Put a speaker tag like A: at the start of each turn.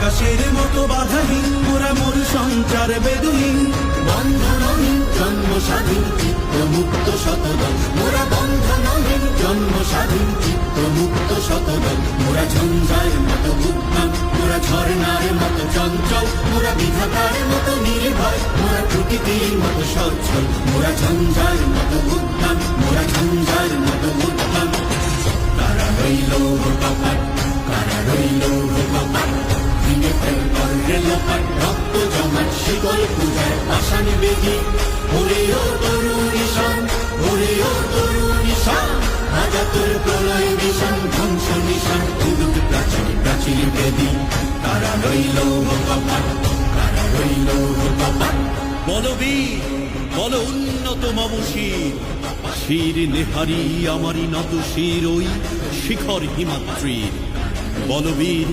A: আকাশের মতো বাধাহীন মোরা মোর সঞ্চার বেদুহীন বন্ধনহীন জন্ম স্বাধীন চিত্ত মুক্ত শতদল মোরা বন্ধনহীন জন্ম স্বাধীন চিত্ত মুক্ত শতদল মোরা ঝঞ্ঝার মতো উদ্যম মোরা ঝর্ণার মতো চঞ্চল মোরা বিধাতার মতো নির্ভয় মোরা প্রকৃতির মতো সচ্ছল মোরা ঝঞ্ঝার মতো উদ্যম মোরা ঝঞ্ঝার মতো উদ্যম তারা রইল কপাট কারা রইল কপাট ভেঙে ফেল করলে লোপাট রক্ত জমাট শিকল পূজার পাষাণ বেদি ওরে ও তরুণ নিশান ওরে ও তরুণ নিশান আজাতুর প্রলয় নিশান ধ্বংস নিশান উদুত প্রাচীর প্রাচীর বেদি তারা রইল কপাট কারা রইল কপাট
B: বলবীর বল উন্নত মম শির শির নেহারি আমারি নত শির ওই শিখর হিমাদ্রির বলবীর